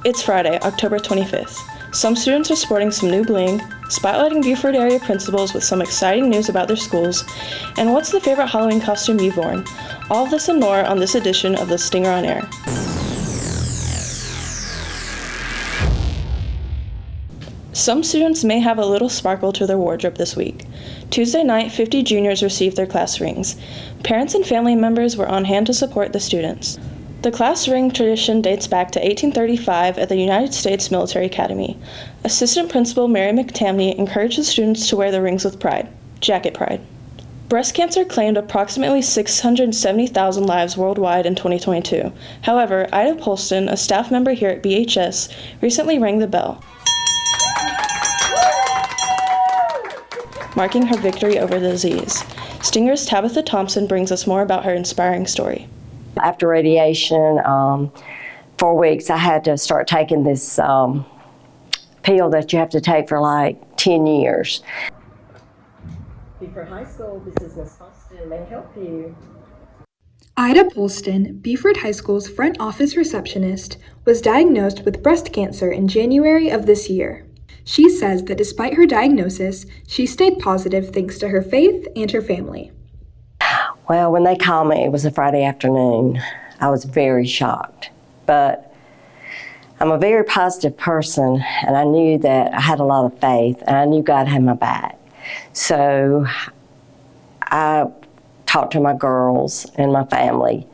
It's Friday, October 25th. Some students are sporting some new bling, spotlighting Buford area principals with some exciting news about their schools, and what's the favorite Halloween costume you've worn? All of this and more on this edition of the Stinger on Air. Some students may have a little sparkle to their wardrobe this week. Tuesday night, 50 juniors received their class rings. Parents and family members were on hand to support the students. The class ring tradition dates back to 1835 at the United States Military Academy. Assistant Principal Mary McTamney encourages students to wear the rings with pride. Jacket pride. Breast cancer claimed approximately 670,000 lives worldwide in 2022. However, Ida Polston, a staff member here at BHS, recently rang the bell, marking her victory over the disease. Stinger's Tabitha Thompson brings us more about her inspiring story. After radiation, 4 weeks, I had to start taking this pill that you have to take for like 10 years. Buford High School, this is Ms. Austin. May I help you? Ida Polston, Buford High School's front office receptionist, was diagnosed with breast cancer in January of this year. She says that despite her diagnosis, she stayed positive thanks to her faith and her family. Well, when they called me, it was a Friday afternoon. I was very shocked, but I'm a very positive person, and I knew that I had a lot of faith, and I knew God had my back. So I talked to my girls and my family,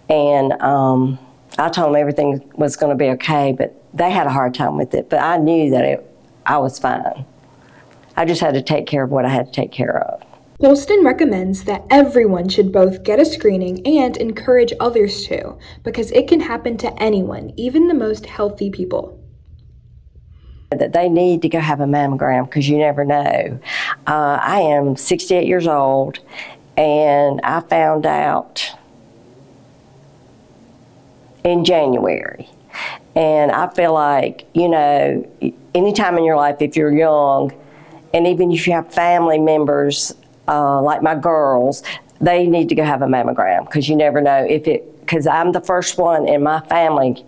and I told them everything was going to be okay, but they had a hard time with it, but I knew that I was fine. I just had to take care of what I had to take care of. Polston recommends that everyone should both get a screening and encourage others to, because it can happen to anyone, even the most healthy people. That they need to go have a mammogram because you never know. I am 68 years old, and I found out in January. And I feel like, you know, anytime in your life, if you're young, and even if you have family members, like my girls, they need to go have a mammogram because you never know because I'm the first one in my family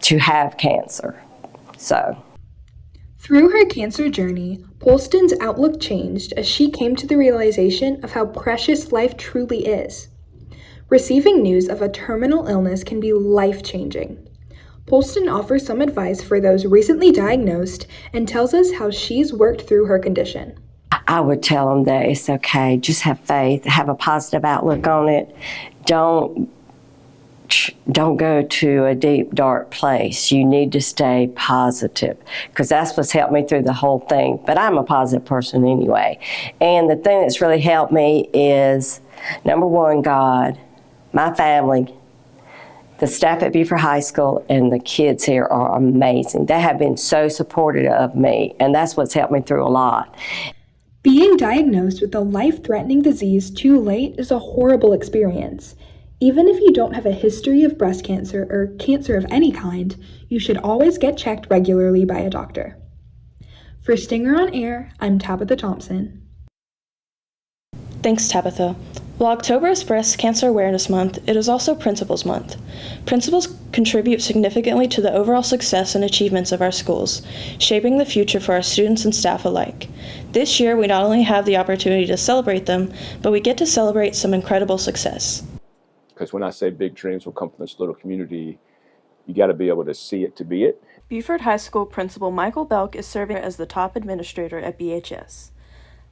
to have cancer. So. Through her cancer journey, Polston's outlook changed as she came to the realization of how precious life truly is. Receiving news of a terminal illness can be life-changing. Polston offers some advice for those recently diagnosed and tells us how she's worked through her condition. I would tell them that it's okay. Just have faith, have a positive outlook on it. Don't go to a deep, dark place. You need to stay positive because that's what's helped me through the whole thing. But I'm a positive person anyway. And the thing that's really helped me is, number one, God, my family, the staff at Buford High School, and the kids here are amazing. They have been so supportive of me, and that's what's helped me through a lot. Being diagnosed with a life-threatening disease too late is a horrible experience. Even if you don't have a history of breast cancer or cancer of any kind, you should always get checked regularly by a doctor. For Stinger on Air, I'm Tabitha Thompson. Thanks, Tabitha. While October is Breast Cancer Awareness Month, it is also Principals Month. Principals contribute significantly to the overall success and achievements of our schools, shaping the future for our students and staff alike. This year, we not only have the opportunity to celebrate them, but we get to celebrate some incredible success. Because when I say big dreams will come from this little community, you got to be able to see it to be it. Buford High School Principal Michael Belk is serving as the top administrator at BHS.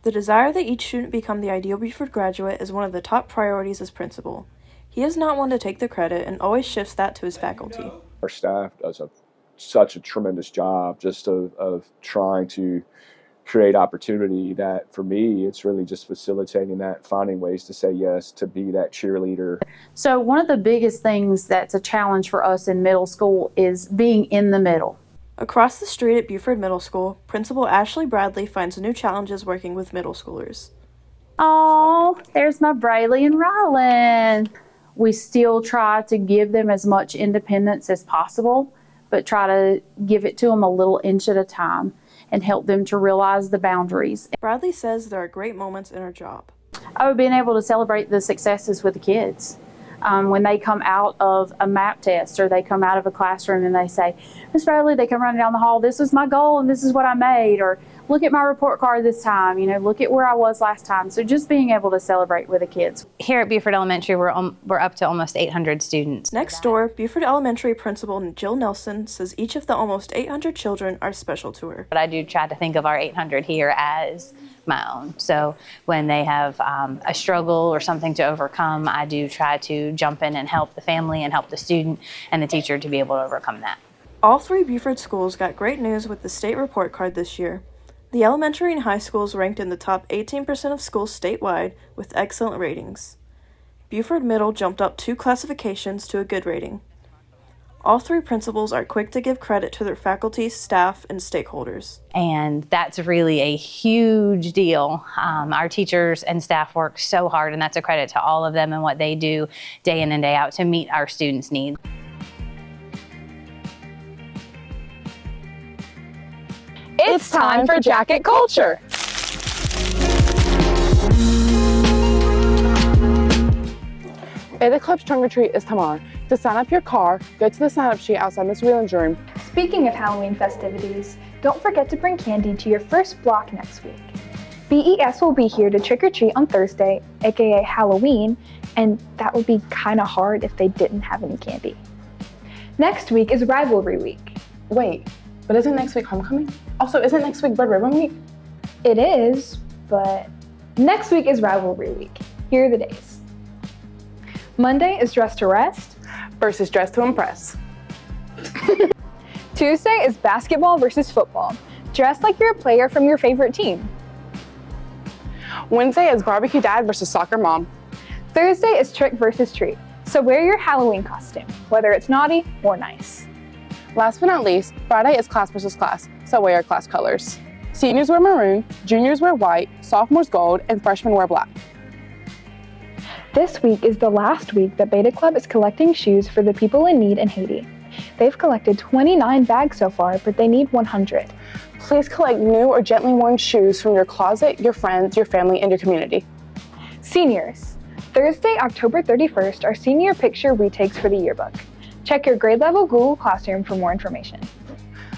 The desire that each student become the ideal Buford graduate is one of the top priorities as principal. He is not one to take the credit and always shifts that to his faculty. Our staff does such a tremendous job just of trying to create opportunity that for me, it's really just facilitating that, finding ways to say yes, to be that cheerleader. So one of the biggest things that's a challenge for us in middle school is being in the middle. Across the street at Buford Middle School, Principal Ashley Bradley finds new challenges working with middle schoolers. Oh, there's my Brayley and Rylan. We still try to give them as much independence as possible, but try to give it to them a little inch at a time and help them to realize the boundaries. Bradley says there are great moments in her job. Being able to celebrate the successes with the kids. When they come out of a map test or they come out of a classroom and they say, Miss Bradley, they come running down the hall, this is my goal and this is what I made, or look at my report card this time, look at where I was last time. So just being able to celebrate with the kids. Here at Buford Elementary, we're up to almost 800 students. Next door, Buford Elementary Principal Jill Nelson says each of the almost 800 children are special to her. But I do try to think of our 800 here as my own. So when they have a struggle or something to overcome, I do try to jump in and help the family and help the student and the teacher to be able to overcome that. All 3 Buford schools got great news with the state report card this year. The elementary and high schools ranked in the top 18% of schools statewide with excellent ratings. Buford Middle jumped up 2 classifications to a good rating. All 3 principals are quick to give credit to their faculty, staff, and stakeholders. And that's really a huge deal. Our teachers and staff work so hard, and that's a credit to all of them and what they do day in and day out to meet our students' needs. It's time for Jacket Culture. Beta Club's trunk or treat is tomorrow. To sign up your car, go to the sign-up sheet outside Miss Whelan's room. Speaking of Halloween festivities, don't forget to bring candy to your first block next week. BES will be here to trick-or-treat on Thursday, aka Halloween, and that would be kind of hard if they didn't have any candy. Next week is Rivalry Week. Wait, but isn't next week homecoming? Also, isn't next week Red Ribbon Week? It is, but next week is Rivalry Week. Here are the days. Monday is Dress to Rest Versus Dress to Impress. Tuesday is basketball versus football. Dress like you're a player from your favorite team. Wednesday is Barbecue Dad versus Soccer Mom. Thursday is trick versus treat. So wear your Halloween costume, whether it's naughty or nice. Last but not least, Friday is class versus class, so wear your class colors. Seniors wear maroon, juniors wear white, sophomores gold, and freshmen wear black. This week is the last week that Beta Club is collecting shoes for the people in need in Haiti. They've collected 29 bags so far, but they need 100. Please collect new or gently worn shoes from your closet, your friends, your family, and your community. Seniors. Thursday, October 31st are senior picture retakes for the yearbook. Check your grade level Google Classroom for more information.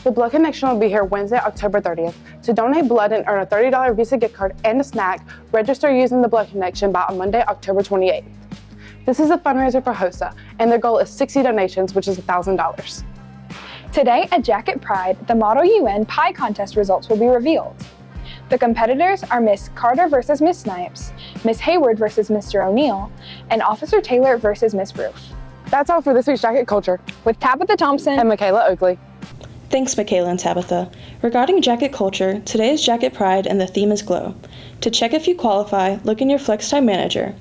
The Blood Connection will be here Wednesday, October 30th. To donate blood and earn a $30 Visa gift card and a snack, register using the Blood Connection by Monday, October 28th. This is a fundraiser for HOSA, and their goal is 60 donations, which is $1,000. Today at Jacket Pride, the Model UN Pie Contest results will be revealed. The competitors are Miss Carter versus Miss Snipes, Miss Hayward versus Mr. O'Neill, and Officer Taylor versus Miss Roof. That's all for this week's Jacket Culture. With Tabitha Thompson And Michaela Oakley. Thanks, Michaela and Tabitha. Regarding Jacket Culture, today is Jacket Pride and the theme is Glow. To check if you qualify, look in your FlexTime Manager.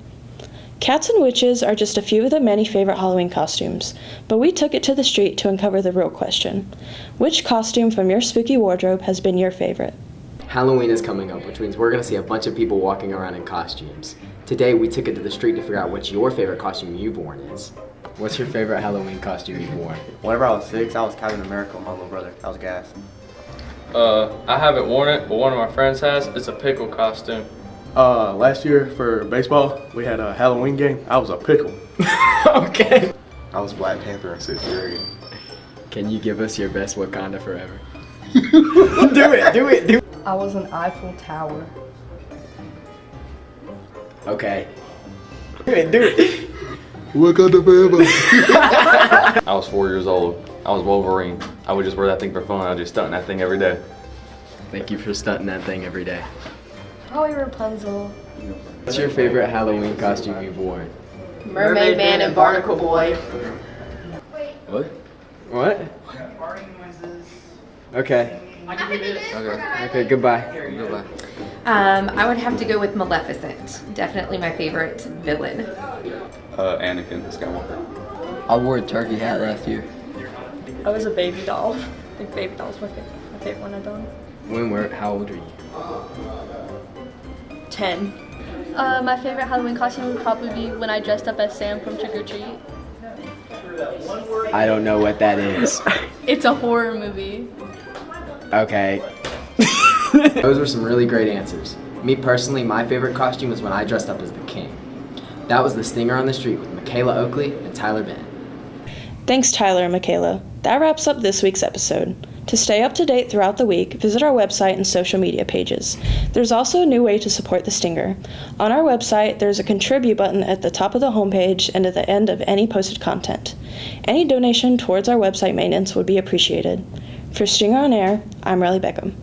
Cats and witches are just a few of the many favorite Halloween costumes, but we took it to the street to uncover the real question. Which costume from your spooky wardrobe has been your favorite? Halloween is coming up, which means we're going to see a bunch of people walking around in costumes. Today, we took it to the street to figure out what your favorite costume you've worn is. What's your favorite Halloween costume you've worn? Whenever I was 6, I was Captain America with my little brother. That was gas. I haven't worn it, but one of my friends has. It's a pickle costume. Last year for baseball, we had a Halloween game. I was a pickle. Okay. I was Black Panther in 6th grade. Can you give us your best Wakanda Forever? Do it. I was an Eiffel Tower. Okay. Do it. Wakanda Forever. I was 4 years old. I was Wolverine. I would just wear that thing for fun. I would just stunt that thing every day. Thank you for stunting that thing every day. Probably Rapunzel. What's your favorite Halloween costume you've worn? Mermaid Man and Barnacle Boy. What? Okay. Okay, goodbye. I would have to go with Maleficent. Definitely my favorite villain. Anakin Skywalker. I wore a turkey hat last year. I was a baby doll. I think baby doll was my favorite one I've done. How old are you? 10. My favorite Halloween costume would probably be when I dressed up as Sam from Trick or Treat. I don't know what that is. It's a horror movie. Okay. Those were some really great answers. Me personally, my favorite costume was when I dressed up as the king. That was The Stinger on the Street with Michaela Oakley and Tyler Bennett. Thanks, Tyler and Michaela. That wraps up this week's episode. To stay up to date throughout the week, visit our website and social media pages. There's also a new way to support The Stinger. On our website, there's a contribute button at the top of the homepage and at the end of any posted content. Any donation towards our website maintenance would be appreciated. For Stinger on Air, I'm Riley Beckham.